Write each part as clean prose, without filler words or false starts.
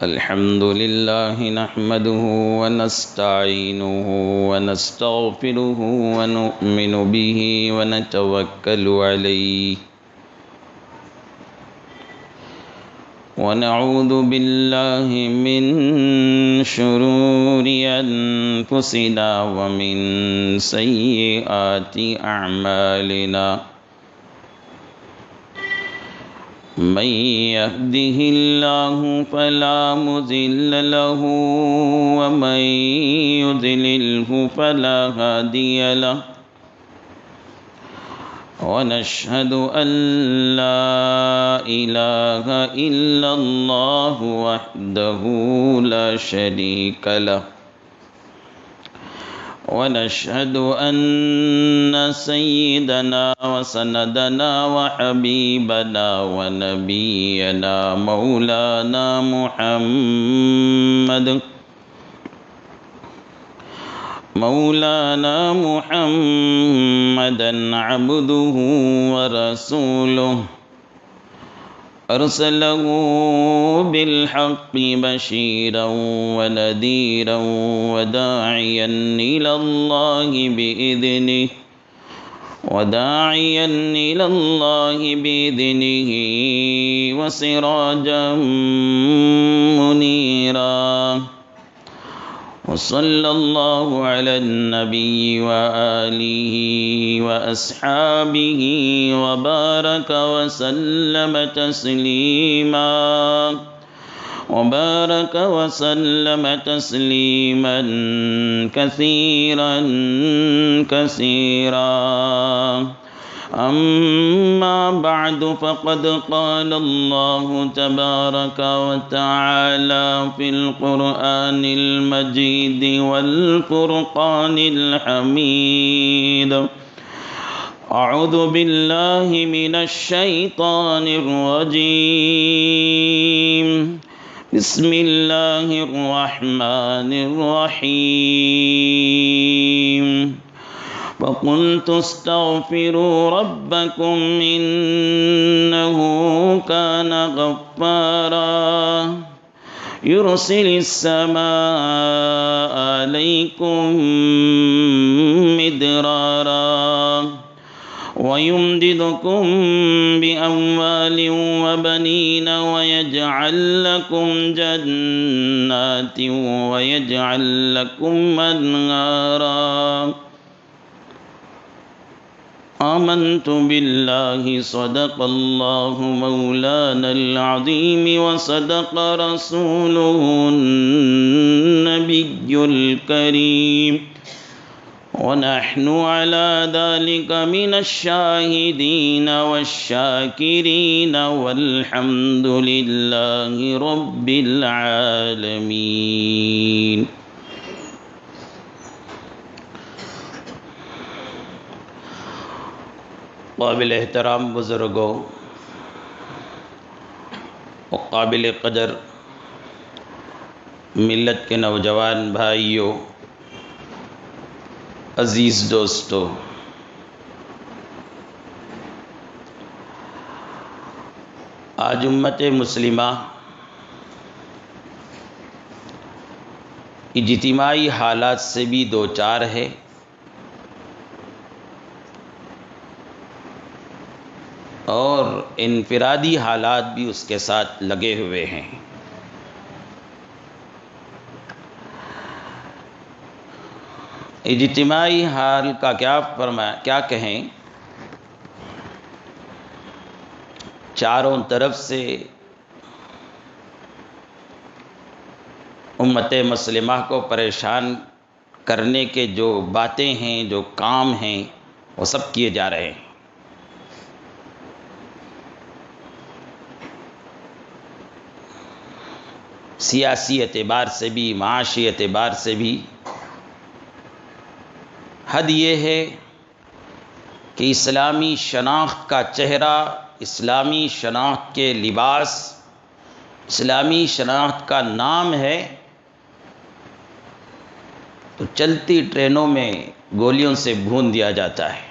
الحمد لله نحمده ونستعينه ونستغفره ونؤمن به ونتوكل عليه ونعوذ بالله من شرور أنفسنا ومن سيئات أعمالنا من يهده الله فلا مضل له ومن يضلله فلا هادي له ونشهد أن لا إله إلا الله وحده لا شريك له ونشهد أن سيدنا وسندنا وحبيبنا ونبينا مولانا محمدا عبده ورسوله أرسله بالحق بشيرا ونذيرا وداعيا إلى الله بإذنه وسراجا منيرا وصلى الله على النبي وآله وأصحابه وبارك وسلم تسليما كثيرا أما بعد فقد قال الله تبارك وتعالى في القرآن المجيد والفرقان الحميد أعوذ بالله من الشيطان الرجيم بسم الله الرحمن الرحيم فقلت استغفروا ربكم إنه كان غفارا يرسل السماء عليكم مدرارا ويمددكم بأموال وبنين ويجعل لكم جنات ويجعل لكم أنهارا آمنت بالله صدق الله مولانا العظيم وصدق رسوله النبي الكريم ونحن على ذلك من الشاهدين والشاكرين والحمد لله رب العالمين. قابل احترام بزرگوں و قابل قدر ملت کے نوجوان بھائیوں، عزیز دوستو، آج امت مسلمہ اجتماعی حالات سے بھی دوچار ہے اور انفرادی حالات بھی اس کے ساتھ لگے ہوئے ہیں۔ اجتماعی حال کا کیا کہیں، چاروں طرف سے امت مسلمہ کو پریشان کرنے کے جو باتیں ہیں، جو کام ہیں، وہ سب کیے جا رہے ہیں۔ سیاسی اعتبار سے بھی، معاشی اعتبار سے بھی حد یہ ہے کہ اسلامی شناخت کا چہرہ، اسلامی شناخت کے لباس، اسلامی شناخت کا نام ہے تو چلتی ٹرینوں میں گولیوں سے بھون دیا جاتا ہے۔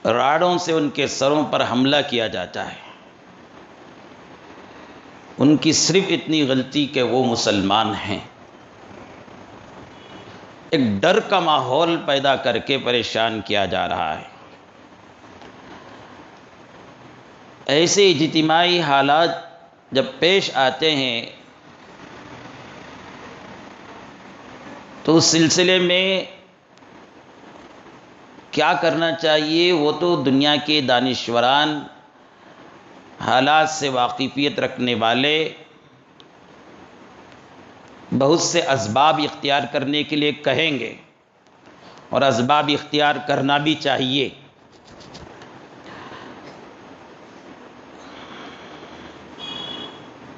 راڑوں سے ان کے سروں پر حملہ کیا جاتا ہے، ان کی صرف اتنی غلطی کہ وہ مسلمان ہیں، ایک ڈر کا ماحول پیدا کر کے پریشان کیا جا رہا ہے۔ ایسے اجتماعی حالات جب پیش آتے ہیں تو اس سلسلے میں کیا کرنا چاہیے، وہ تو دنیا کے دانشوران، حالات سے واقفیت رکھنے والے بہت سے اسباب اختیار کرنے کے لیے کہیں گے، اور اسباب اختیار کرنا بھی چاہیے۔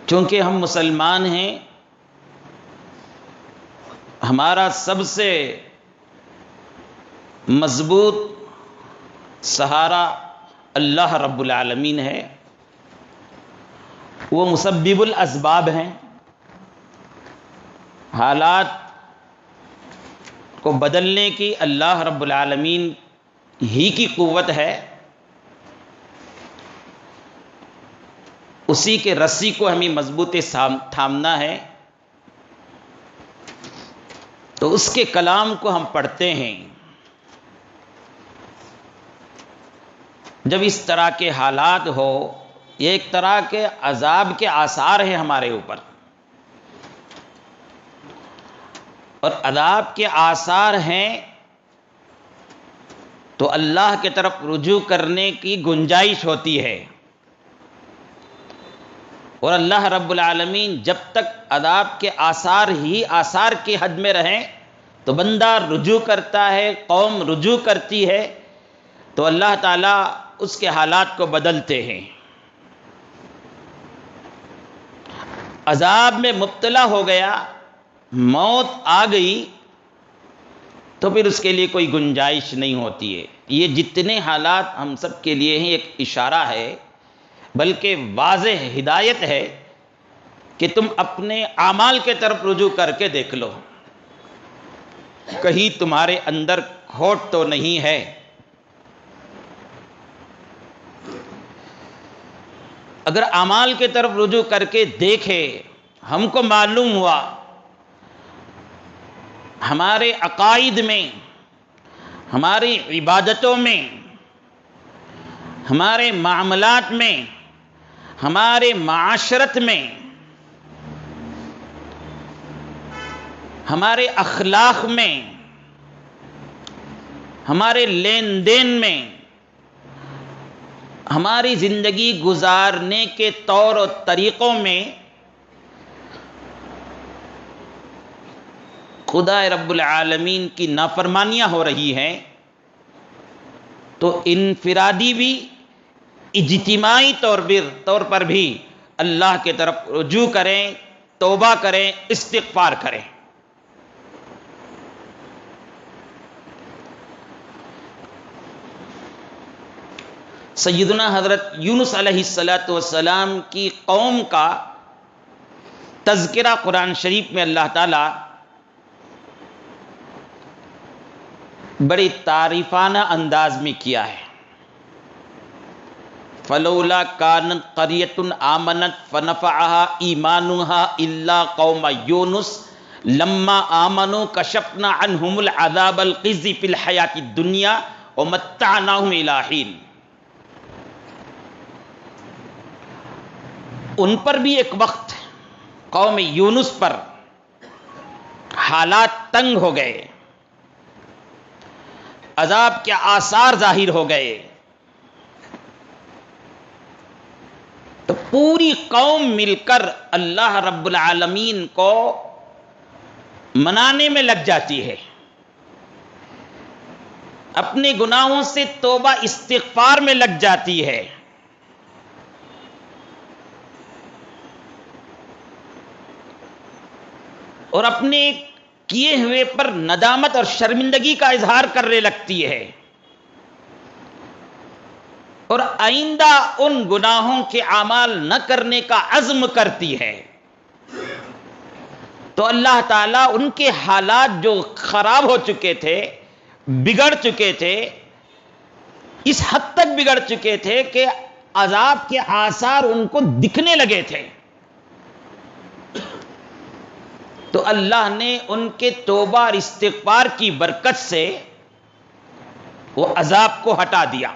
چونکہ ہم مسلمان ہیں، ہمارا سب سے مضبوط سہارا اللہ رب العالمین ہے، وہ مسبب الاسباب ہیں۔ حالات کو بدلنے کی اللہ رب العالمین ہی کی قوت ہے، اسی کے رسی کو ہمیں مضبوط تھامنا ہے۔ تو اس کے کلام کو ہم پڑھتے ہیں، جب اس طرح کے حالات ہو، یہ ایک طرح کے عذاب کے آثار ہیں ہمارے اوپر، اور عذاب کے آثار ہیں تو اللہ کی طرف رجوع کرنے کی گنجائش ہوتی ہے، اور اللہ رب العالمین جب تک عذاب کے آثار ہی آثار کی حد میں رہیں تو بندہ رجوع کرتا ہے، قوم رجوع کرتی ہے، تو اللہ تعالیٰ اس کے حالات کو بدلتے ہیں۔ عذاب میں مبتلا ہو گیا، موت آ گئی، تو پھر اس کے لیے کوئی گنجائش نہیں ہوتی ہے۔ یہ جتنے حالات ہم سب کے لیے ہیں، ایک اشارہ ہے، بلکہ واضح ہدایت ہے کہ تم اپنے اعمال کے طرف رجوع کر کے دیکھ لو، کہیں تمہارے اندر کھوٹ تو نہیں ہے۔ اگر اعمال کے طرف رجوع کر کے دیکھے، ہم کو معلوم ہوا ہمارے عقائد میں، ہماری عبادتوں میں، ہمارے معاملات میں، ہمارے معاشرت میں، ہمارے اخلاق میں، ہمارے لین دین میں، ہماری زندگی گزارنے کے طور و طریقوں میں خدا رب العالمین کی نافرمانیاں ہو رہی ہیں، تو انفرادی بھی، اجتماعی طور پر بھی اللہ کی طرف رجوع کریں، توبہ کریں، استغفار کریں۔ سیدنا حضرت یونس علیہ السلام کی قوم کا تذکرہ قرآن شریف میں اللہ تعالیٰ بڑی تعریفانہ انداز میں کیا ہے۔ فلولا كانت قرية آمنت فنفعها إيمانها إلا قوم يونس لما آمنوا كشفنا عنهم العذاب الخزي في الحياة الدنيا ومتعناهم إلى حين۔ ان پر بھی ایک وقت قوم یونس پر حالات تنگ ہو گئے، عذاب کے آثار ظاہر ہو گئے، تو پوری قوم مل کر اللہ رب العالمین کو منانے میں لگ جاتی ہے، اپنے گناہوں سے توبہ استغفار میں لگ جاتی ہے، اور اپنے کیے ہوئے پر ندامت اور شرمندگی کا اظہار کرنے لگتی ہے، اور آئندہ ان گناہوں کے اعمال نہ کرنے کا عزم کرتی ہے۔ تو اللہ تعالیٰ ان کے حالات جو خراب ہو چکے تھے، بگڑ چکے تھے، اس حد تک بگڑ چکے تھے کہ عذاب کے آثار ان کو دکھنے لگے تھے. تو اللہ نے ان کے توبہ اور استغفار کی برکت سے وہ عذاب کو ہٹا دیا.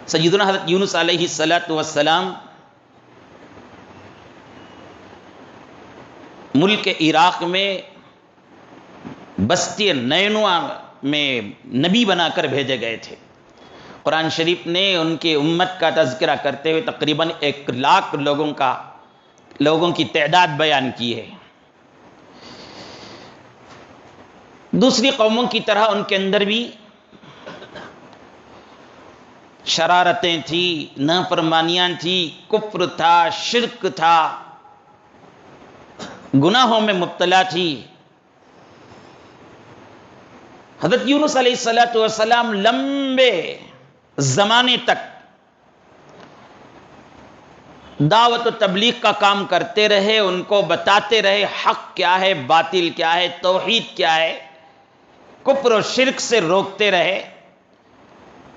سیدنا حضرت یونس علیہ السلام ملک عراق میں بستی نینوا میں نبی بنا کر بھیجے گئے تھے. قرآن شریف نے ان کی امت کا تذکرہ کرتے ہوئے تقریباً 1,00,000 لوگوں کی تعداد بیان کی ہے. دوسری قوموں کی طرح ان کے اندر بھی شرارتیں تھیں، نافرمانیاں تھیں، کفر تھا، شرک تھا، گناہوں میں مبتلا تھی. حضرت یونس علیہ السلام لمبے زمانے تک دعوت و تبلیغ کا کام کرتے رہے، ان کو بتاتے رہے حق کیا ہے، باطل کیا ہے، توحید کیا ہے، کفر و شرک سے روکتے رہے.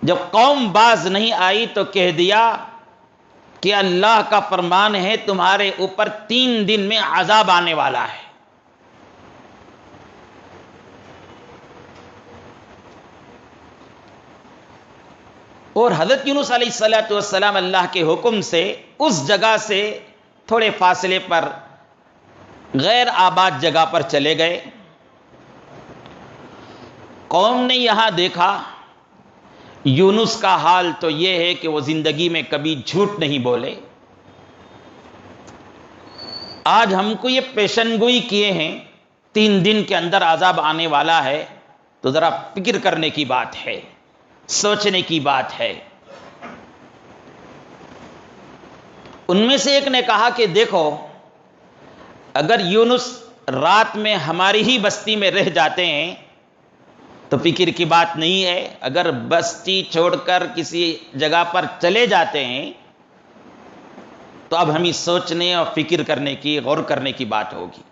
جب قوم باز نہیں آئی تو کہہ دیا کہ اللہ کا فرمان ہے تمہارے اوپر 3 دن میں عذاب آنے والا ہے. اور حضرت یونس علیہ السلام اللہ کے حکم سے اس جگہ سے تھوڑے فاصلے پر غیر آباد جگہ پر چلے گئے. قوم نے یہاں دیکھا یونس کا حال تو یہ ہے کہ وہ زندگی میں کبھی جھوٹ نہیں بولے. آج ہم کو یہ پیشن گوئی کیے ہیں 3 دن کے اندر عذاب آنے والا ہے، تو ذرا فکر کرنے کی بات ہے، سوچنے کی بات ہے. ان میں سے ایک نے کہا کہ دیکھو، اگر یونس رات میں ہماری ہی بستی میں رہ جاتے ہیں تو فکر کی بات نہیں ہے، اگر بستی چھوڑ کر کسی جگہ پر چلے جاتے ہیں تو اب ہمیں سوچنے اور فکر کرنے کی، غور کرنے کی بات ہوگی.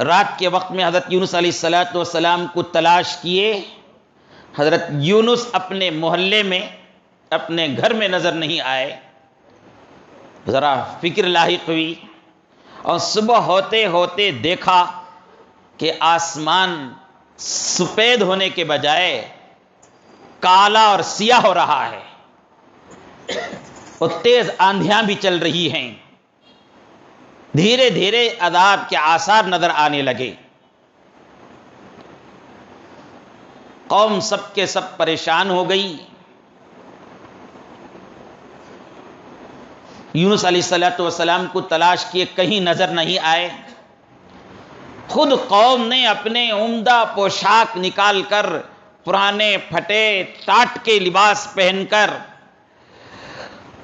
رات کے وقت میں حضرت یونس علیہ السلام کو تلاش کیے. حضرت یونس اپنے محلے میں، اپنے گھر میں نظر نہیں آئے. ذرا فکر لاحق ہوئی اور صبح ہوتے ہوتے دیکھا کہ آسمان سفید ہونے کے بجائے کالا اور سیاہ ہو رہا ہے، اور تیز آندھیاں بھی چل رہی ہیں. دھیرے دھیرے عذاب کے آثار نظر آنے لگے. قوم سب کے سب پریشان ہو گئی. یونس علیہ السلام کو تلاش کیے، کہیں نظر نہیں آئے. خود قوم نے اپنے عمدہ پوشاک نکال کر، پرانے پھٹے ٹاٹ کے لباس پہن کر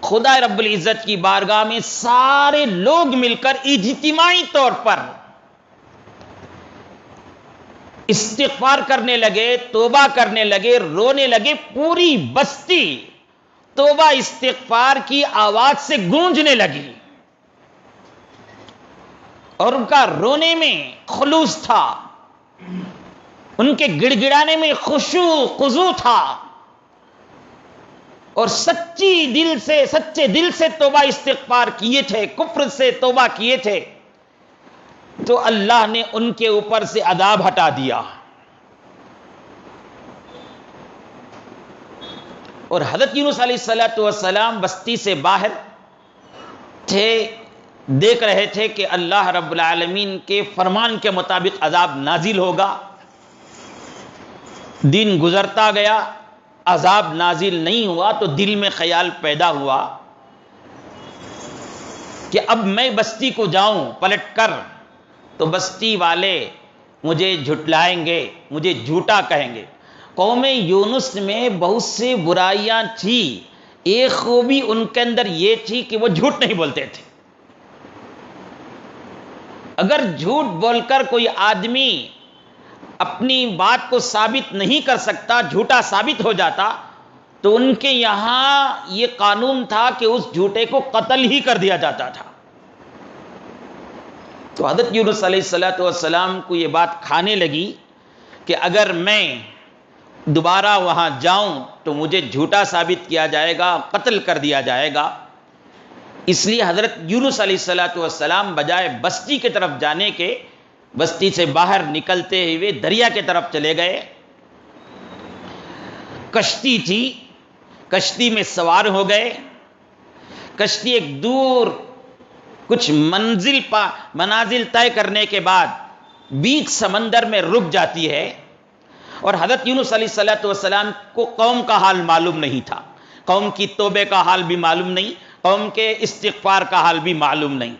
خدا رب العزت کی بارگاہ میں سارے لوگ مل کر اجتماعی طور پر استغفار کرنے لگے، توبہ کرنے لگے، رونے لگے. پوری بستی توبہ استغفار کی آواز سے گونجنے لگی، اور ان کا رونے میں خلوص تھا، ان کے گڑ گڑانے میں خشوع خضوع تھا، اور سچے دل سے توبہ استغفار کیے تھے، کفر سے توبہ کیے تھے. تو اللہ نے ان کے اوپر سے عذاب ہٹا دیا. اور حضرت یونس علیہ السلام بستی سے باہر تھے، دیکھ رہے تھے کہ اللہ رب العالمین کے فرمان کے مطابق عذاب نازل ہوگا. دن گزرتا گیا، عذاب نازل نہیں ہوا تو دل میں خیال پیدا ہوا کہ اب میں بستی کو جاؤں پلٹ کر تو بستی والے مجھے جھٹلائیں گے، مجھے جھوٹا کہیں گے. قوم یونس میں بہت سی برائیاں تھی، ایک خوبی ان کے اندر یہ تھی کہ وہ جھوٹ نہیں بولتے تھے. اگر جھوٹ بول کر کوئی آدمی اپنی بات کو ثابت نہیں کر سکتا، جھوٹا ثابت ہو جاتا، تو ان کے یہاں یہ قانون تھا کہ اس جھوٹے کو قتل ہی کر دیا جاتا تھا. تو حضرت یونس علیہ السلام کو یہ بات کھانے لگی کہ اگر میں دوبارہ وہاں جاؤں تو مجھے جھوٹا ثابت کیا جائے گا، قتل کر دیا جائے گا. اس لیے حضرت یونس علیہ السلام بجائے بستی کی طرف جانے کے، بستی سے باہر نکلتے ہوئے دریا کی طرف چلے گئے. کشتی تھی، کشتی میں سوار ہو گئے. کشتی ایک دور کچھ منازل طے کرنے کے بعد بیچ سمندر میں رک جاتی ہے. اور حضرت یونس علیہ السلام کو قوم کا حال معلوم نہیں تھا، قوم کی توبے کا حال بھی معلوم نہیں، قوم کے استغفار کا حال بھی معلوم نہیں.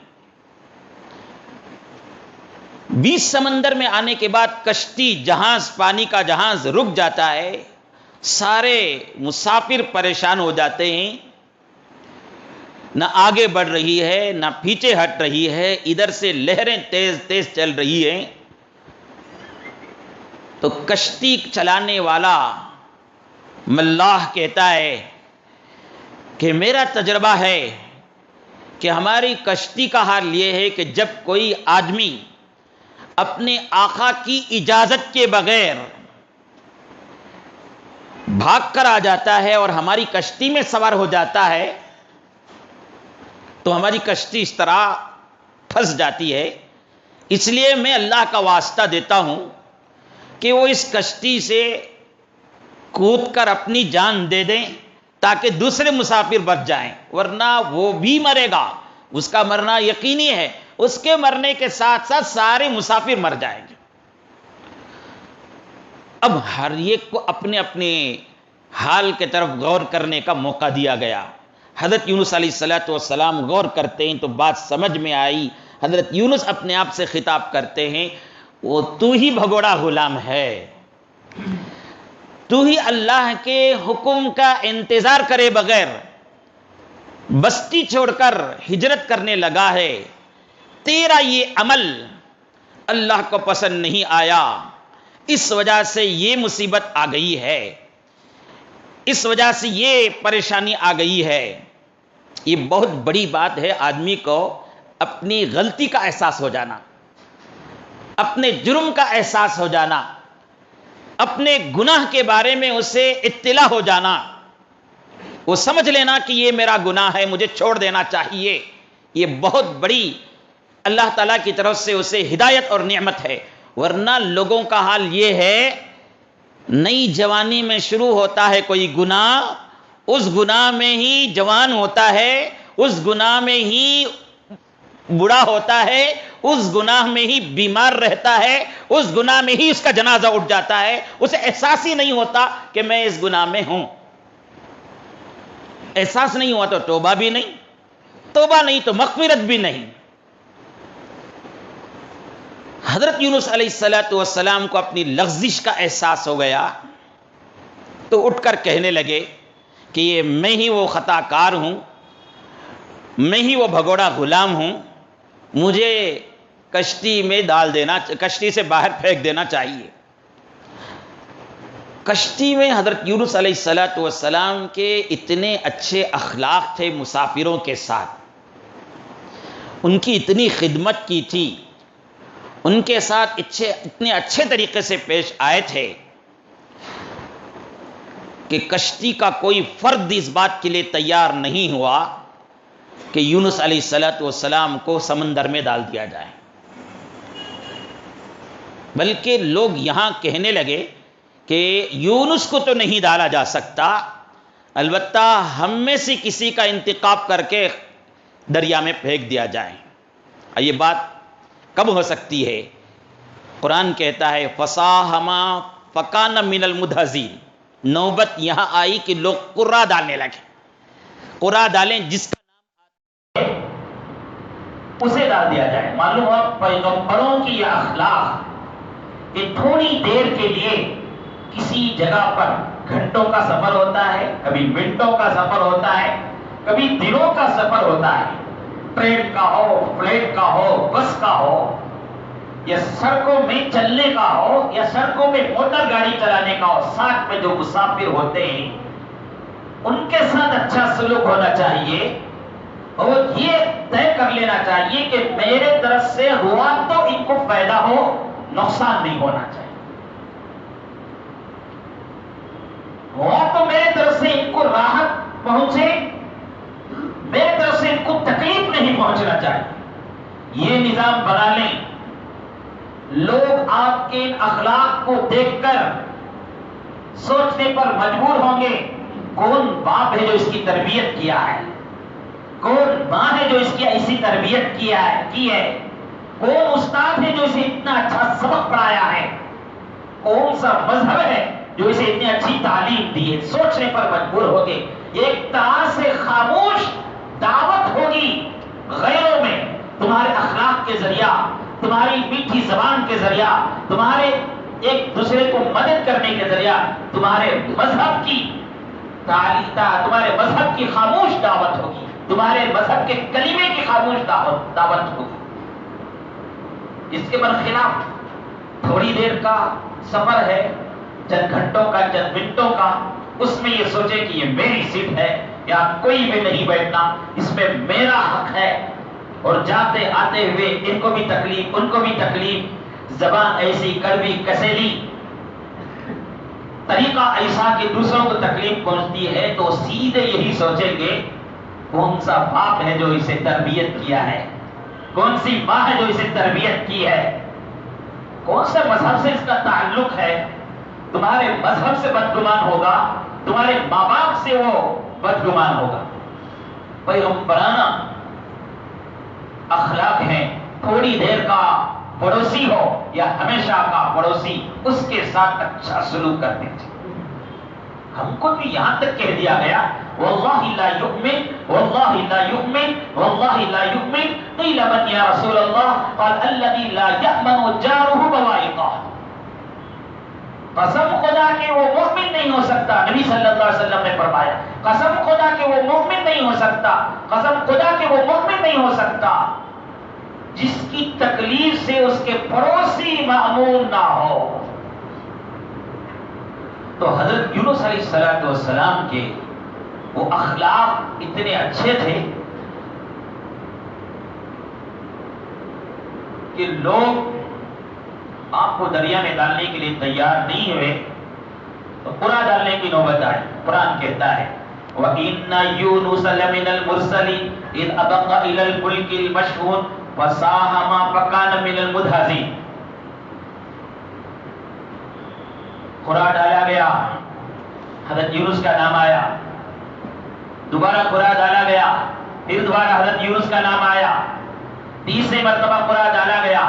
بیچ سمندر میں آنے کے بعد کشتی، جہاز، پانی کا جہاز رک جاتا ہے. سارے مسافر پریشان ہو جاتے ہیں، نہ آگے بڑھ رہی ہے نہ پیچھے ہٹ رہی ہے، ادھر سے لہریں تیز تیز چل رہی ہیں. تو کشتی چلانے والا ملاح کہتا ہے کہ میرا تجربہ ہے کہ ہماری کشتی کا حال یہ ہے کہ جب کوئی آدمی اپنے آقا کی اجازت کے بغیر بھاگ کر آ جاتا ہے اور ہماری کشتی میں سوار ہو جاتا ہے تو ہماری کشتی اس طرح پھنس جاتی ہے. اس لیے میں اللہ کا واسطہ دیتا ہوں کہ وہ اس کشتی سے کود کر اپنی جان دے دیں تاکہ دوسرے مسافر بچ جائیں، ورنہ وہ بھی مرے گا، اس کا مرنا یقینی ہے، اس کے مرنے کے ساتھ ساتھ سارے مسافر مر جائیں گے. اب ہر ایک کو اپنے اپنے حال کی طرف غور کرنے کا موقع دیا گیا. حضرت یونس علیہ السلام غور کرتے ہیں تو بات سمجھ میں آئی. حضرت یونس اپنے آپ سے خطاب کرتے ہیں، وہ تو ہی بھگوڑا غلام ہے، تو ہی اللہ کے حکم کا انتظار کرے بغیر بستی چھوڑ کر ہجرت کرنے لگا ہے. تیرا یہ عمل اللہ کو پسند نہیں آیا، اس وجہ سے یہ مصیبت آ گئی ہے، اس وجہ سے یہ پریشانی آ گئی ہے. یہ بہت بڑی بات ہے آدمی کو اپنی غلطی کا احساس ہو جانا، اپنے جرم کا احساس ہو جانا، اپنے گناہ کے بارے میں اسے اطلاع ہو جانا، وہ سمجھ لینا کہ یہ میرا گناہ ہے، مجھے چھوڑ دینا چاہیے. یہ بہت بڑی اللہ تعالیٰ کی طرف سے اسے ہدایت اور نعمت ہے. ورنہ لوگوں کا حال یہ ہے، نئی جوانی میں شروع ہوتا ہے کوئی گناہ، اس گناہ میں ہی جوان ہوتا ہے، اس گناہ میں ہی بوڑھا ہوتا ہے، اس گناہ میں ہی بیمار رہتا ہے، اس گناہ میں ہی اس کا جنازہ اٹھ جاتا ہے. اسے احساس ہی نہیں ہوتا کہ میں اس گناہ میں ہوں. احساس نہیں ہوا تو توبہ بھی نہیں، توبہ نہیں تو مغفرت بھی نہیں. حضرت یونس علیہ السلام کو اپنی لغزش کا احساس ہو گیا تو اٹھ کر کہنے لگے کہ یہ میں ہی وہ خطا کار ہوں، میں ہی وہ بھگوڑا غلام ہوں، مجھے کشتی میں ڈال دینا، کشتی سے باہر پھینک دینا چاہیے. کشتی میں حضرت یونس علیہ السلام کے اتنے اچھے اخلاق تھے مسافروں کے ساتھ، ان کی اتنی خدمت کی تھی، ان کے ساتھ اتنے اچھے طریقے سے پیش آئے تھے کہ کشتی کا کوئی فرد اس بات کے لیے تیار نہیں ہوا کہ یونس علیہ السلام کو سمندر میں ڈال دیا جائے. بلکہ لوگ یہاں کہنے لگے کہ یونس کو تو نہیں ڈالا جا سکتا، البتہ ہم میں سے کسی کا انتخاب کر کے دریا میں پھینک دیا جائے. یہ بات کب ہو سکتی ہے؟ قرآن کہتا ہے فَصَاحَمَا فَكَانَ مِنَ الْمُدْحَضِينَ. نوبت یہاں آئی کہ لوگ قرہ ڈالنے لگے. قرہ ڈالیں، جس کا نام آتا ہے اسے ڈال دیا جائے. معلوم ہوا پیغمبروں کی یہ اخلاق کہ تھوڑی دیر کے لیے کسی جگہ پر گھنٹوں کا سفر ہوتا ہے، کبھی منٹوں کا سفر ہوتا ہے، کبھی دنوں کا سفر ہوتا ہے، ٹرین کا ہو، فلائٹ کا ہو، بس کا ہو، یا سڑکوں میں چلنے کا ہو، یا سڑکوں میں موٹر گاڑی چلانے کا ہو. ساتھ میں جو مسافر ہوتے ہیں ان کے ساتھ اچھا سلوک ہونا چاہیے، اور یہ طے کر لینا چاہیے کہ میرے طرف سے ہوا تو ان کو فائدہ ہو، نقصان نہیں ہونا چاہیے، ہوا تو میرے طرف سے ان کو راحت پہنچے، میرے طرف سے ان کو تکلیف نہیں پہنچنا چاہیے۔ یہ نظام بنا لیں، لوگ آپ کے اخلاق کو دیکھ کر سوچنے پر مجبور ہوں گے، کون باپ ہے جو اس کی تربیت کیا ہے، کون ماں ہے جو اس کی ایسی تربیت کی ہے، کون استاد ہے جو اسے اتنا اچھا سبق پڑھایا ہے، کون سا مذہب ہے جو اسے اتنی اچھی تعلیم دی ہے، سوچنے پر مجبور ہوگے۔ ایک طرح سے خاموش دعوت ہوگی غیروں میں، تمہارے اخلاق کے ذریعہ، تمہاری میٹھی زبان کے ذریعہ، تمہارے ایک دوسرے کو مدد کرنے کے ذریعہ، تمہارے مذہب کی تمہارے مذہب کی خاموش دعوت ہوگی، تمہارے مذہب کے کلمے کی خاموش دعوت ہوگی۔ اس کے برخلاف تھوڑی دیر کا سفر ہے، چند گھنٹوں کا، چند منٹوں کا، اس میں یہ سوچے کہ یہ میری سیٹ ہے، یا کوئی بھی نہیں بیٹھنا، اس میں میرا حق ہے، اور جاتے آتے ہوئے ان کو بھی تکلیف، ان کو بھی تکلیف، زبان ایسی کڑوی کسیلی، طریقہ ایسا کہ دوسروں کو تکلیف پہنچتی ہے، تو سیدھے یہی سوچیں گے کون سا باپ ہے جو اسے تربیت کیا ہے، کون سی ماں ہے جو اسے تربیت کی ہے، کون سے مذہب سے اس کا تعلق ہے۔ تمہارے مذہب سے بدگمان ہوگا، تمہارے ماں باپ سے وہ بدگمان ہوگا۔ پیغمبرانہ اخلاق ہیں، تھوڑی دیر کا پڑوسی ہو یا ہمیشہ کا پڑوسی، اس کے ساتھ اچھا سلوک کرنے چاہیے۔ ہم کو بھی یہاں تک کہہ دیا گیا واللہ لا یؤمن واللہ لا یؤمن واللہ لا یؤمن قیل من یا رسول اللہ قال الذی لا یأمن جارہ بوائقہ، قسم خدا کہ وہ مومن نہیں ہو سکتا، نبی صلی اللہ علیہ وسلم نے فرمایا قسم خدا کہ وہ مومن نہیں ہو سکتا، قسم خدا کہ وہ مومن نہیں ہو سکتا جس کی تکلیف سے اس کے پڑوسی مأمون نہ ہو۔ تو حضرت یونس علیہ السلام کے وہ اخلاق اتنے اچھے تھے کہ لوگ آپ کو دریا میں ڈالنے کے لیے تیار نہیں ہوئے تو پورا ڈالنے کی نوبت آئی۔ قرآن کہتا ہے وَإِنَّ يُونُسَ لَمِنَ الْمُرْسَلِينَ إِذْ أَبَقَ إِلَى الْفُلْكِ الْمَشْحُونِ فَسَاهَمَ فَكَانَ مِنَ الْمُدْحَضِينَ۔ قرآن ڈالا گیا، حضرت یونس کا نام آیا، دوبارہ قرآن ڈالا گیا، پھر دوبارہ حضرت یونس کا نام آیا، تیسری مرتبہ قرآن ڈالا گیا،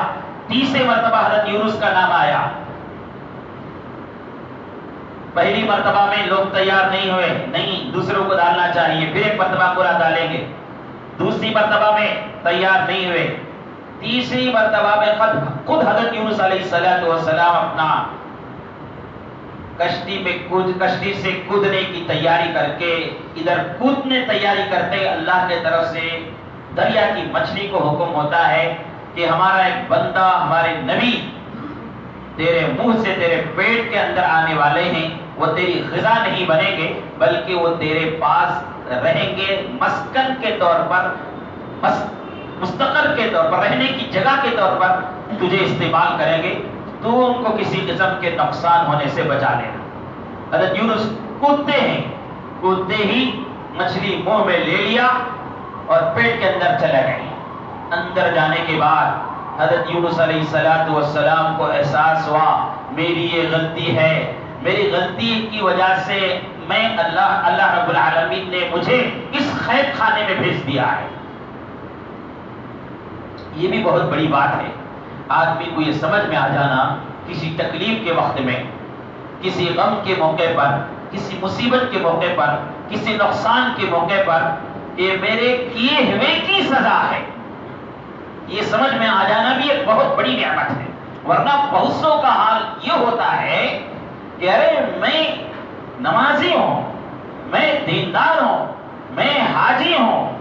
تیسری مرتبہ حضرت یونس کا نام آیا۔ پہلی مرتبہ میں لوگ تیار نہیں ہوئے، نہیں دوسروں کو ڈالنا چاہیے، پھر ایک مرتبہ قرآن ڈالیں گے، دوسری مرتبہ میں تیار نہیں ہوئے، تیسری مرتبہ میں خود حضرت یونس علیہ السلام اپنا کشتی سے کودنے کی تیاری کر کے ادھر کودنے تیاری کرتے، اللہ کے طرف سے دریا کی مچھلی کو حکم ہوتا ہے کہ ہمارا ایک بندہ، ہمارے نبی تیرے منہ سے تیرے پیٹ کے اندر آنے والے ہیں، وہ تیری غذا نہیں بنیں گے بلکہ وہ تیرے پاس رہیں گے، مسکن کے طور پر، مستقر کے طور پر، رہنے کی جگہ کے طور پر تجھے استعمال کریں گے، تو ان کو کسی قسم کے نقصان ہونے سے بچا لینا۔ حضرت یونس کودتے ہیں، کودتے ہی مچھلی منہ میں لے لیا اور پیٹ کے اندر چلا گئی۔ اندر جانے کے بعد حضرت یونس علیہ السلام کو احساس ہوا میری یہ غلطی ہے، میری غلطی کی وجہ سے میں اللہ رب العالمین نے مجھے اس قید خانے میں بھیج دیا ہے۔ یہ بھی بہت بڑی بات ہے، آدمی کو یہ سمجھ میں آ جانا کسی تکلیف کے وقت میں، کسی غم کے موقع پر، کسی مصیبت کے موقع پر، کسی نقصان کے موقع پر کہ میرے کیے ہوئے کی سزا ہے، یہ سمجھ میں آ جانا بھی ایک بہت بڑی نعمت ہے۔ ورنہ بہت سو کا حال یہ ہوتا ہے کہ ارے میں نمازی ہوں، میں دیندار ہوں، میں حاجی ہوں،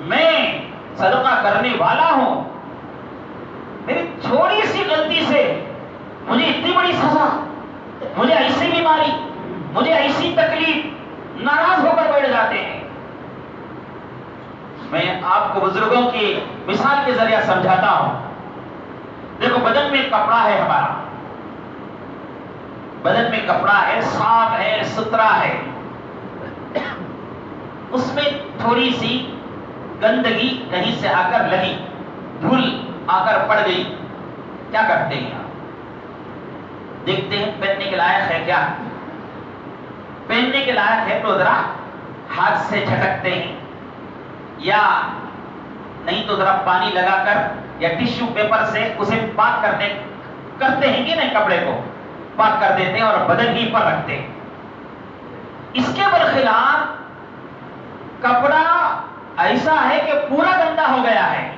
میں صدقہ کرنے والا ہوں، میری چھوٹی سی غلطی سے مجھے اتنی بڑی سزا، مجھے ایسی بیماری، مجھے ایسی تکلیف، ناراض ہو کر بیٹھ جاتے ہیں۔ میں آپ کو بزرگوں کی مثال کے ذریعے سمجھاتا ہوں. دیکھو بدن میں کپڑا ہے ہمارا، بدن میں کپڑا ہے، صاف ہے، ستھرا ہے، اس میں تھوڑی سی گندگی کہیں سے آ کر لگی، دھول آ کر پڑ گئی، کیا کرتے ہیں آپ؟ دیکھتے ہیں پہننے کے لائق ہے کیا؟ پہننے کے لائق ہے تو ذرا ہاتھ سے جھٹکتے ہیں، یا نہیں تو ذرا پانی لگا کر یا ٹشو پیپر سے اسے پاک کرتے ہیں کہ نہیں، کپڑے کو پاک کر دیتے ہیں اور بدن ہی پر رکھتے ہیں. اس کے برخلاف کپڑا ایسا ہے کہ پورا گندا ہو گیا ہے.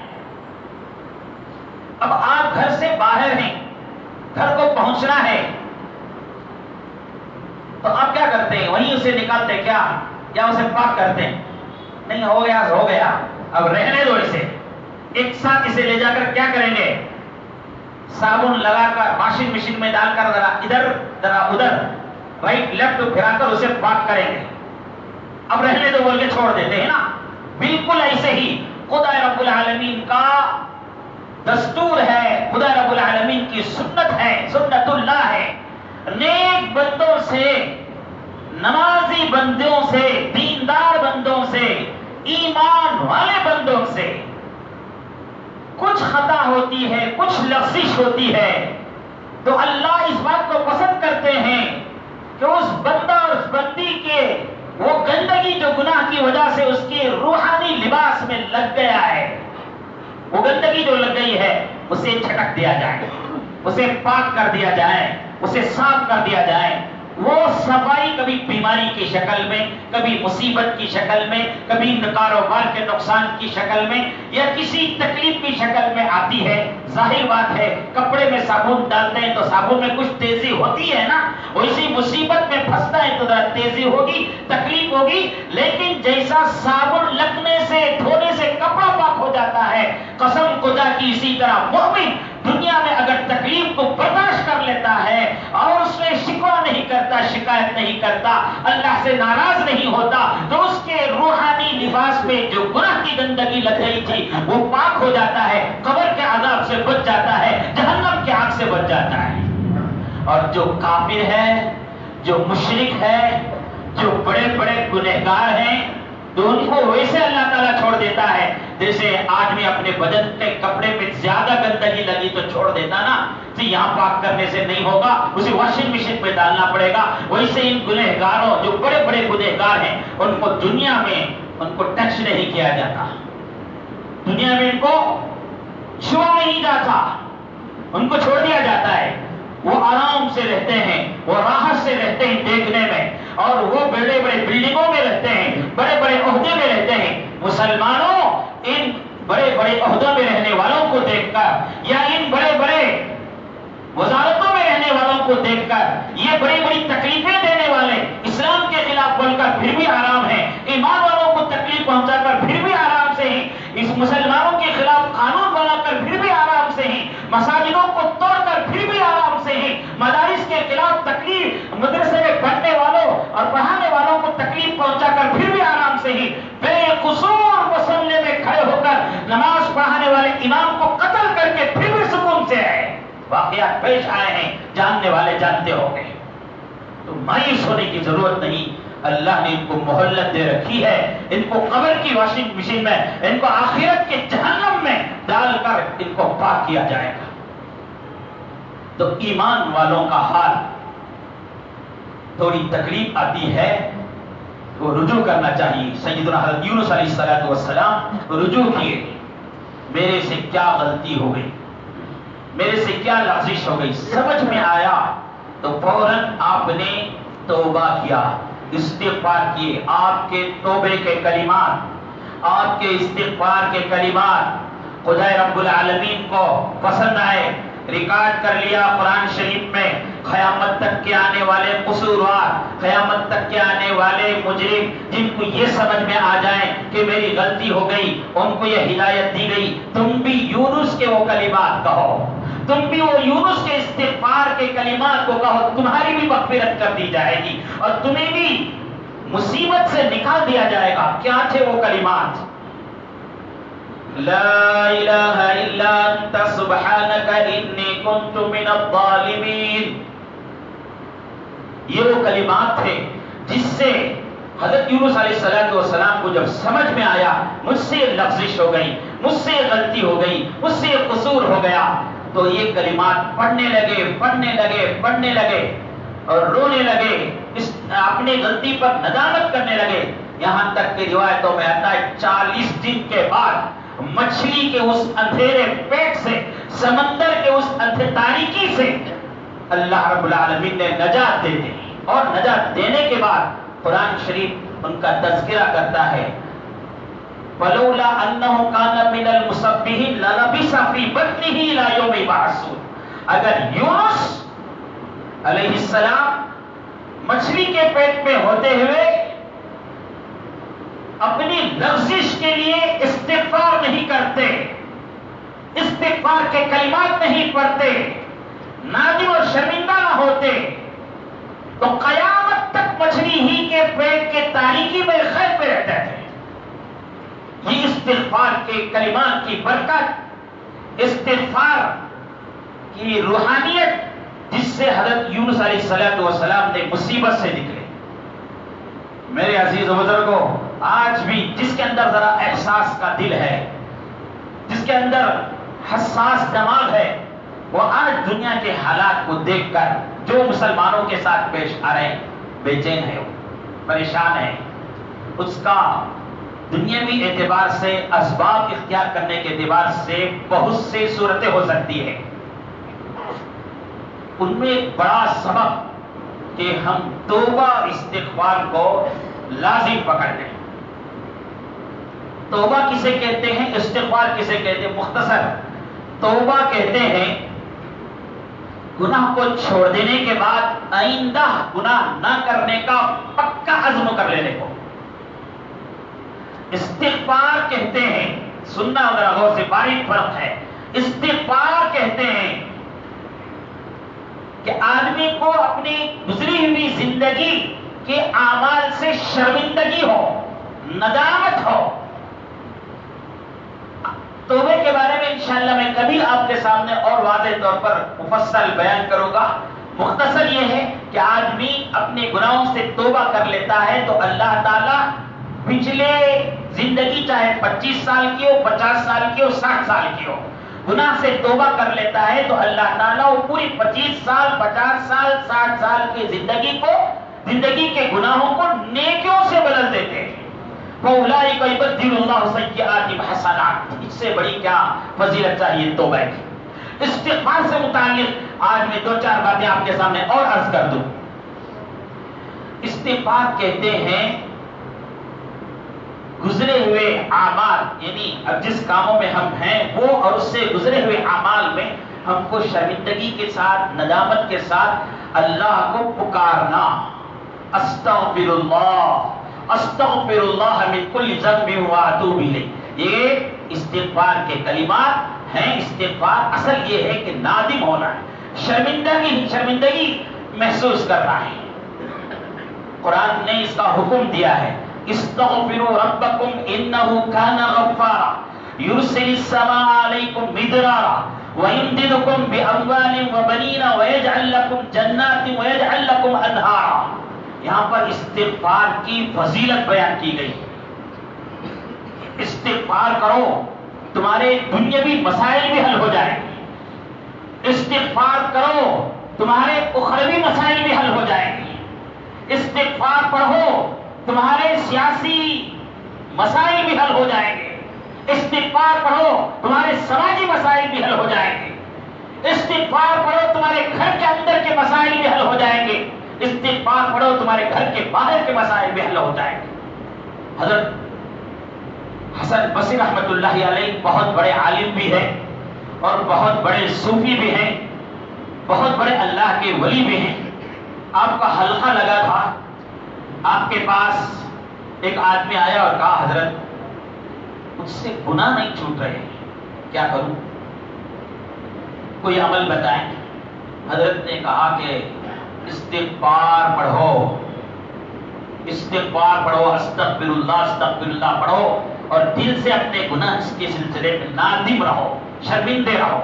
اب آپ گھر سے باہر ہیں، گھر کو پہنچنا ہے، تو آپ کیا کرتے ہیں؟ وہیں اسے نکالتے کیا یا اسے پاک کرتے ہیں؟ نہیں، ہو گیا ہو گیا، اب رہنے دو اسے. ایک ساتھ اسے لے جا کر کیا کریں گے؟ صابن لگا کر واشنگ مشین میں ڈال کر ذرا ادھر ذرا ادھر، رائٹ لیفٹ پھرا کر اسے پاک کریں گے. اب رہنے دو بول کے چھوڑ دیتے ہیں نا. بالکل ایسے ہی خدا رب العالمین کا دستور ہے، خدا رب العالمین کی سنت ہے، سنت اللہ ہے. نیک بندوں سے، نمازی بندوں سے، دیندار بندوں سے، ایمان والے بندوں سے کچھ خطا ہوتی ہے، کچھ لغزش ہوتی ہے، تو اللہ اس بات کو پسند کرتے ہیں کہ اس بندہ اور اس بندی کے وہ گندگی جو گناہ کی وجہ سے اس کے روحانی لباس میں لگ گیا ہے، وہ گندگی جو لگ گئی ہے اسے چھٹک دیا جائے، اسے پاک کر دیا جائے، اسے صاف کر دیا جائے. وہ صفائی کبھی بیماری کی شکل میں، کبھی مصیبت کی شکل میں، کبھی کاروبار کے نقصان کی شکل میں، یا کسی تکلیف کی شکل میں آتی ہے. ظاہر بات ہے کپڑے میں صابن ڈالتے ہیں تو صابن میں کچھ تیزی ہوتی ہے نا، ویسی مصیبت میں پھنستا ہے تو ذرا تیزی ہوگی، تکلیف ہوگی. لیکن جیسا صابن لگنے سے، دھونے سے کپڑا پاک ہو جاتا ہے، قسم خدا کی اسی طرح مومن دنیا میں اگر تکلیف کو برداشت کر لیتا ہے اور اس میں شکوہ نہیں کرتا، شکایت نہیں کرتا، اللہ سے ناراض نہیں ہوتا، تو اس کے روحانی لباس میں جو گناہ کی گندگی لگ رہی تھی وہ پاک ہو جاتا ہے، قبر کے عذاب سے بچ جاتا ہے، جہنم کی آگ سے بچ جاتا ہے. اور جو کافر ہے، جو مشرک ہے، جو بڑے بڑے گنہگار ہیں، تو ان کو ویسے اللہ تعالیٰ چھوڑ دیتا ہے جیسے آدمی اپنے بدن کے کپڑے میں زیادہ گندگی لگی تو چھوڑ دیتا نا، تو یہاں پاک کرنے سے نہیں ہوگا، اسے واشنگ مشین پہ ڈالنا پڑے گا. ویسے ان گنہگاروں جو بڑے بڑے گنہگار ہیں ان کو دنیا میں ان کو ٹچ نہیں کیا جاتا، دنیا میں ان کو چھوا نہیں جاتا، ان کو چھوڑ دیا جاتا ہے. وہ آرام سے رہتے ہیں، وہ راحت سے رہتے ہیں دیکھنے میں، اور وہ بڑے بڑے بلڈنگوں میں رہتے ہیں، بڑے بڑے عہدے میں رہتے ہیں. مسلمانوں ان بڑے بڑے عہدوں میں رہنے والوں کو دیکھ کر یا ان بڑے بڑے وزارتوں میں رہنے والوں کو دیکھ کر یہ بڑی بڑی تکلیفیں دینے والے اسلام کے خلاف بول کر پھر بھی آرام ہے، ایمان والوں کو تکلیف پہنچا کر پھر بھی آرام سے ہیں، اس مسلمانوں کے خلاف قانون بنا کر پھر بھی آرام سے ہیں، مساجدوں کو توڑ کر پھر بھی آرام سے ہیں، مدارس کے خلاف تکلیف، مدرسے میں پڑھنے والوں اور پڑھانے والوں کو تکلیف پہنچا کر پھر بھی آرام سے ہیں، بے قصور مصلی میں کھڑے ہو کر نماز پڑھانے والے امام کو قتل کر کے پھر بھی سکون سے ہے. واقعات پیش آئے ہیں، جاننے والے جانتے ہوں گے. تو مایوس ہونے کی ضرورت نہیں، اللہ نے ان کو مہلت دے رکھی ہے، ان کو قبر کی واشنگ مشین میں، ان کو آخرت کے جہنم میں ڈال کر ان کو پاک کیا جائے گا. تو ایمان والوں کا حال تھوڑی تکلیف آتی ہے تو رجوع کرنا چاہیے. سیدنا حضرت یونس علیہ السلام رجوع کیے، میرے سے کیا غلطی ہو گئی، میرے سے کیا لغزش ہو گئی، سمجھ میں آیا تو فوراً آپ نے توبہ کیا، استغفار کیے. آپ کے توبے کے کلمات، آپ کے استغفار کے کلمات خدا رب العالمین کو پسند آئے، ریکارڈ کر لیا قرآن شریف میں. قیامت تک کے آنے والے قصوروار، قیامت تک کے آنے والے مجرم جن کو یہ سمجھ میں آ جائے کہ میری غلطی ہو گئی، ان کو یہ ہدایت دی گئی، تم بھی یونس کے وہ کلمات کہو، تم بھی وہ یونس کے استغفار کے کلمات کو کہو، تمہاری بھی مغفرت کر دی جائے گی اور تمہیں بھی مصیبت سے نکال دیا جائے گا. کیا تھے وہ کلمات؟ لا الہ الا انت سبحانک انی کنت من الظالمین. یہ وہ کلمات تھے جس سے حضرت یونس علیہ السلام کو جب سمجھ میں آیا مجھ سے یہ لغزش ہو گئی، مجھ سے یہ غلطی ہو گئی، مجھ سے یہ قصور ہو گیا، تو یہ کلمات پڑھنے لگے اور رونے لگے، اپنی غلطی پر ندامت کرنے لگے. یہاں تک کہ روایتوں میں آتا ہے 40 دن کے بعد مچھلی کے اس اندھیرے پیٹ سے، سمندر کے اس تاریکی سے اللہ رب العالمین نے نجات دے دی. اور نجات دینے کے بعد قرآن شریف ان کا تذکرہ کرتا ہے فَلَوْلَا أَنَّهُ كَانَ مِنَ الْمُسَبِّحِينَ لَلَبِثَ فِي بَطْنِهِ إِلَى يَوْمِ يُبْعَثُونَ. اگر یونس علیہ السلام مچھلی کے پیٹ میں ہوتے ہوئے اپنی لغزش کے لیے استغفار نہیں کرتے، استغفار کے کلمات نہیں پڑھتے، نادم اور شرمندہ نہ ہوتے، تو قیامت تک مچھلی ہی کے پیٹ کے تاریکی میں خیر پہ رہتے تھے. یہ استغفار کے کلمات کی برکت، استغفار کی روحانیت جس سے حضرت یونس علیہ السلام نے مصیبت سے نکلے. میرے عزیز و بزرگوں، آج بھی جس کے اندر ذرا احساس کا دل ہے، جس کے اندر حساس دماغ ہے، وہ آج دنیا کے حالات کو دیکھ کر جو مسلمانوں کے ساتھ پیش آ رہے ہیں بے چین ہے، پریشان ہے. اس کا دنیاوی اعتبار سے، اسباب اختیار کرنے کے اعتبار سے بہت سے صورتیں ہو سکتی ہے. ان میں ایک بڑا سبب کہ ہم توبہ استغفار کو لازم پکڑ لیں. توبہ کسے کہتے ہیں، استغفار کسے کہتے ہیں؟ مختصر توبہ کہتے ہیں گناہ کو چھوڑ دینے کے بعد آئندہ گناہ نہ کرنے کا پکا عزم کر لینے کو. استغفار کہتے ہیں، سننا ذرا غور سے، باریک فرق ہے. استغفار کہتے ہیں کہ آدمی کو اپنی گزری ہوئی زندگی کے اعمال سے شرمندگی ہو، ندامت ہو. توبے کے بارے میں انشاءاللہ میں کبھی آپ کے سامنے اور واضح طور پر مفصل بیان کروں گا. مختصر یہ ہے کہ آدمی اپنے گناہوں سے توبہ کر لیتا ہے تو اللہ تعالیٰ پچھلے زندگی چاہے 25 سال کی ہو، 50 سال کی ہو، 60 سال کی ہو، گناہ سے توبہ کر لیتا ہے تو اللہ تعالیٰ وہ پوری 25 سال، 50 سال، 60 سال کی زندگی کے گناہوں کو نیکیوں سے بدل دیتے ہیں. فَأُولَٰئِكَ يُبَدِّلُ اللَّهُ سَيِّئَاتِهِمْ حَسَنَاتٍ. اس سے بڑی کیا فضیلت چاہیے توبہ کی. استغفار سے متعلق آج میں 2-4 باتیں آپ کے سامنے اور عرض کر دوں. استغفار کہتے ہیں گزرے ہوئے اعمال، یعنی اب جس کاموں میں ہم ہیں وہ اور اس سے گزرے ہوئے اعمال میں ہم کو شرمندگی کے ساتھ، ندامت کے ساتھ اللہ کو پکارنا. استغفر اللہ من کل ذنب واتوب الیہ. یہ استغفار کے کلمات ہیں. استغفار اصل یہ ہے کہ نادم ہونا ہے، شرمندگی محسوس کرنا ہے. قرآن نے اس کا حکم دیا ہے استغفروا ربکم انه کان غفارا یرسل السماء علیکم مدرارا ویمددکم باموال وبنین ویجعل لکم جنات ویجعل لکم انہارا. یہاں پر استغفار کی فضیلت بیان کی گئی. استغفار کرو تمہارے دنیاوی مسائل بھی حل ہو جائیں گے. استغفار کرو تمہارے اخروی مسائل بھی حل ہو جائیں گے. استغفار پڑھو تمہارے سیاسی مسائل بھی حل ہو جائیں گے. استغفار پڑھو تمہارے سماجی مسائل بھی حل ہو جائیں گے. استغفار پڑھو تمہارے گھر کے اندر کے مسائل بھی حل ہو جائیں گے. استغفار پڑھو تمہارے گھر کے باہر کے مسائل بھی حل ہو جائیں گے. حضرت حسن بصری رحمۃ اللہ علیہ بہت بڑے عالم بھی ہیں اور بہت بڑے صوفی بھی ہیں، بہت بڑے اللہ کے ولی بھی ہیں. آپ کا حلقہ لگا تھا، آپ کے پاس ایک آدمی آیا اور کہا حضرت مجھ سے گناہ نہیں چھوٹ رہے، کیا کروں؟ کوئی عمل بتائیں. حضرت نے کہا کہ استغفار پڑھو، استغفار پڑھو، استغفر اللہ پڑھو. اور دل سے اپنے گناہ کے سلسلے میں نادم رہو، شرمندے رہو۔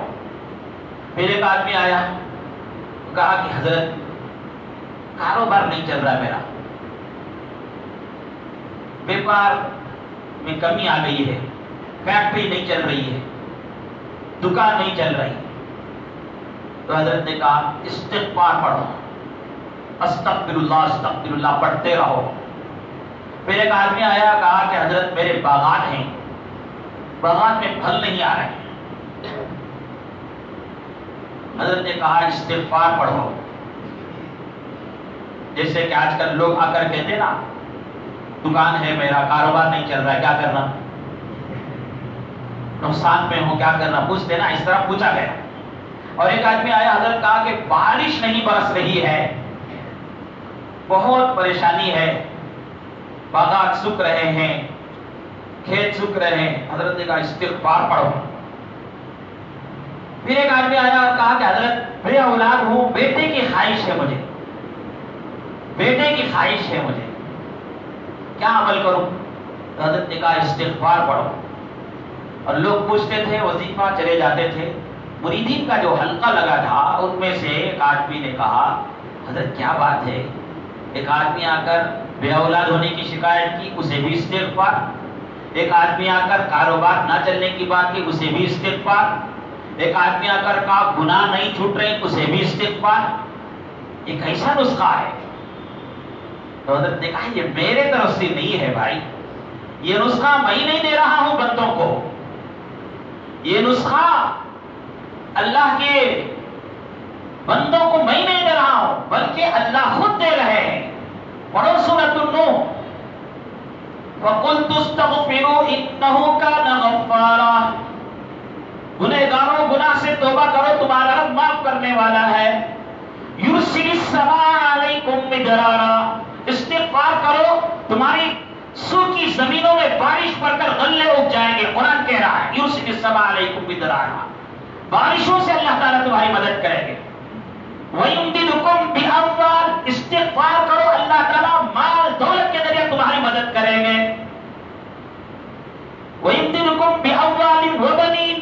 پھر ایک آدمی آیا، کہا کہ حضرت کاروبار نہیں چل رہا میرا، بیپار میں کمی آ گئی ہے، فیکٹری نہیں چل رہی ہے، دکان نہیں چل رہی۔ تو حضرت نے کہا استغفار پڑھو، استغفر اللہ پڑھتے رہو۔ پھر ایک آدمی آیا، کہا کہ حضرت میرے باغات ہیں، باغات میں پھل نہیں آ رہے۔ حضرت نے کہا استغفار پڑھو۔ جیسے کہ آج کل لوگ آ کر کہتے نا دکان ہے میرا، کاروبار نہیں چل رہا ہے، کیا کرنا، نقصان میں ہوں، کیا کرنا، پوچھتے نا، اس طرح پوچھا گیا۔ اور ایک آدمی آیا، حضرت کہا کہ بارش نہیں برس رہی ہے، بہت پریشانی ہے، باغات سوکھ رہے ہیں، کھیت سوکھ رہے ہیں۔ حضرت نے کہا استغفار پڑھو۔ پھر ایک آدمی آیا اور کہا کہ حضرت میں اولاد ہوں، بیٹے کی خواہش ہے مجھے، بیٹے کی خواہش ہے مجھے، کیا عمل کروں؟ تو حضرت نے کہا استغفار پڑھو۔ اور لوگ پوچھتے تھے، وظیفہ چلے جاتے تھے، مریدین کا جو حلقہ لگا تھا ان میں سے ایک آدمی نے کہا حضرت کیا بات ہے، ایک آدمی آ کر بے اولاد ہونے کی شکایت کی، اسے بھی استغفار، ایک آدمی آ کر کاروبار نہ چلنے کی بات کی، اسے بھی استغفار، ایک آدمی آ کر کہا گناہ نہیں چھوٹ رہے، اسے بھی استغفار، یہ کیسا نسخہ ہے؟ تو حضرت نے کہا یہ میرے طرف سے نہیں ہے بھائی، یہ نسخہ میں نہیں دے رہا ہوں بندوں کو، یہ نسخہ اللہ کے بندوں کو میں نہیں دے رہا ہوں، بلکہ اللہ خود دے رہے ہیں۔ پڑھو سورۃ النوح، وَقُلْتُ اسْتَغْفِرُوا إِنَّهُ كَانَ غَفَّارًا، گنہگاروں گناہ سے توبہ کرو، تمہارا رب معاف کرنے والا ہے۔ يُرْسِلِ السَّمَاءَ عَلَيْكُمْ مِدْرَارًا، استغفار کرو، تمہاری سوکھی زمینوں میں بارش پڑ کر غلے اگ جائیں گے۔ قرآن کہہ رہا ہے يُرْسِلِ السَّمَاءَ عَلَيْكُمْ مِدْرَارًا، بارشوں سے اللہ تعالیٰ تمہاری مدد کریں گے۔ وَيُمْدِدُكُمْ بِأَمْوَالٍ، استغفار کرو، اللہ تعالیٰ مال دولت کے ذریعے تمہاری مدد کریں گے۔ وَيُمْدِدُكُمْ بِأَمْوَالٍ وَبَنِينَ،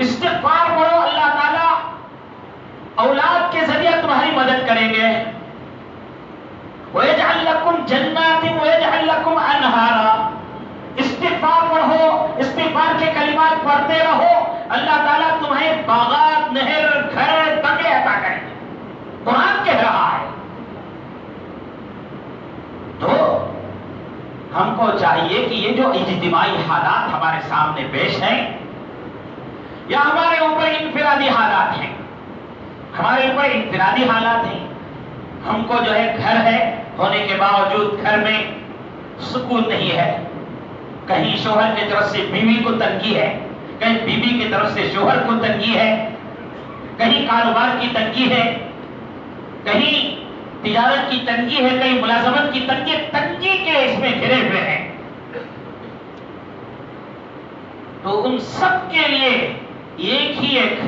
استغفار کرو، اللہ تعالیٰ اولاد کے ذریعے تمہاری مدد کریں گے۔ وَيَجْعَلْ لَكُمْ جَنَّاتٍ وَيَجْعَلْ لَكُمْ أَنْهَارًا، استغفار پڑھو، استغفار کے کلمات پڑھتے رہو، اللہ تعالیٰ تمہیں باغات، نہر، گھر، بنگلے عطا کریں گے۔ قرآن کہہ رہا ہے۔ تو ہم کو چاہیے کہ یہ جو اجتماعی حالات ہمارے سامنے پیش ہیں یا ہمارے اوپر انفرادی حالات ہیں، ہمارے اوپر انفرادی حالات ہیں، ہم کو جو ہے گھر ہے ہونے کے باوجود گھر میں سکون نہیں ہے، کہیں شوہر کی طرف سے بیوی کو تنگی ہے، کہیں بیوی کی طرف سے شوہر کو تنگی ہے، کہیں کاروبار کی تنگی ہے، کہیں تجارت کی تنگی ہے، کہیں ملازمت کی تنگی، تنگی کے اس میں گھرے ہوئے ہیں۔ تو ان سب کے لیے ایک ہی ایک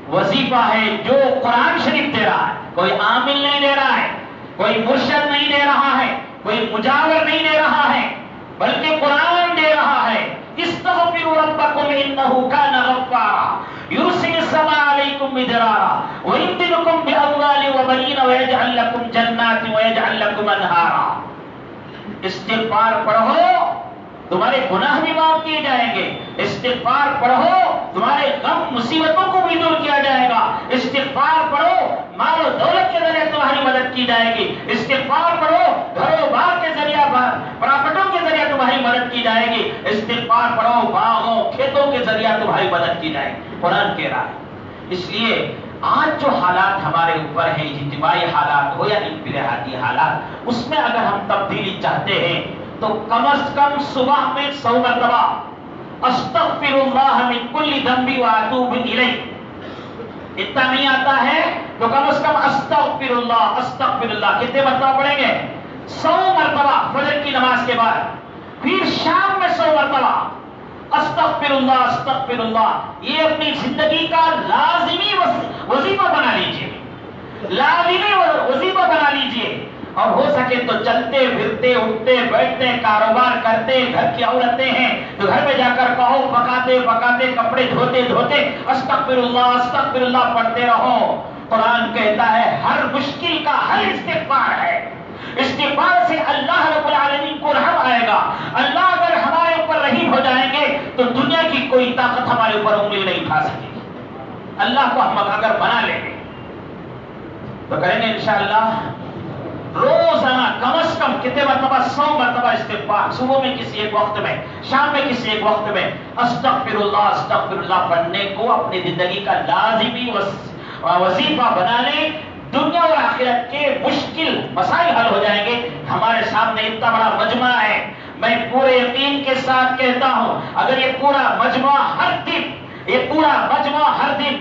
وظیفہ ہے جو قرآن شریف دے رہا ہے، کوئی عامل نہیں دے رہا ہے، کوئی مرشد نہیں دے رہا ہے، کوئی مجاور نہیں دے رہا ہے، بلکہ قرآن دے رہا ہے۔ استغفروا ربکم انہ کان غفارا یرسل السماء علیکم مدرارا ویمددکم باموال وبنین ویجعل لکم جنات ویجعل لکم انہارا۔ استغفار پڑھو، تمہارے گناہ بھی معاف کیے جائیں گے، استغفار پڑھو، تمہارے غم مصیبتوں کو بھی دور کیا جائے گا، استغفار پڑھو، مال و دولت کے ذریعے تمہاری مدد کی جائے گی، استغفار پڑھو، گھروں بار کے ذریعے، پراپرٹوں کے ذریعے تمہاری مدد کی جائے گی، استغفار پڑھو، باغوں کھیتوں کے ذریعے تمہاری مدد کی جائے گی۔ قرآن کہہ رہا ہے۔ اس لیے آج جو حالات ہمارے اوپر ہیں، اجتماعی حالات ہو یا انفرادی حالات، اس میں اگر ہم تبدیلی چاہتے ہیں تو کم از کم صبح میں 100 مرتبہ استغفر اللہ من کل ذنب واتوب الیہ، اتنا نہیں آتا ہے تو کم از کم استغفر اللہ کتنے مرتبہ پڑھیں گے؟ 100 مرتبہ فجر کی نماز کے بعد، پھر شام میں 100 مرتبہ استغفر اللہ۔ یہ اپنی زندگی کا لازمی وظیفہ بنا لیجئے، لازمی وظیفہ بنا لیجئے۔ اور ہو سکے تو چلتے پھرتے اٹھتے بیٹھتے کاروبار کرتے گھر کی عورتیں ہیں تو گھر میں جا کر کہو پکاتے پکاتے کپڑے دھوتے دھوتے استغفر اللہ پڑھتے رہو. قرآن کہتا ہے ہر مشکل کا حل استغفار ہے. استغفار سے اللہ رب العالمین کو رحم آئے گا. اللہ اگر ہمارے اوپر رحیم ہو جائیں گے تو دنیا کی کوئی طاقت ہمارے اوپر انگلی نہیں اٹھا سکے گی. اللہ کو ہم اگر بنا لیں گے تو کریں گے انشاءاللہ. روزانہ کم از کم کتنے مرتبہ 100 مرتبہ استغفار, صبح میں کسی ایک وقت میں, شام میں کسی ایک وقت میں استغفر اللہ پڑھنے کو اپنی زندگی کا لازمی وظیفہ بنا لیں. دنیا اور آخرت کے مشکل مسائل حل ہو جائیں گے. ہمارے سامنے اتنا بڑا مجمع ہے, میں پورے یقین کے ساتھ کہتا ہوں اگر یہ پورا مجمع ہر دن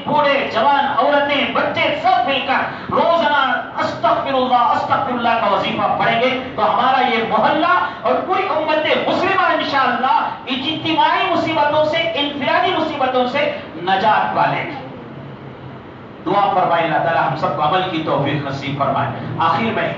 بوڑھے جوان عورتیں بچے سب مل کر روزانہ استغفر اللہ کا وظیفہ پڑھیں گے تو ہمارا یہ محلہ اور پوری امت مسلمہ انشاءاللہ اجتماعی مصیبتوں سے, انفرادی مصیبتوں سے نجات پالے گی. دعا فرمائے اللہ تعالی ہم سب کو عمل کی توفیق نصیب فرمائے. آخر میں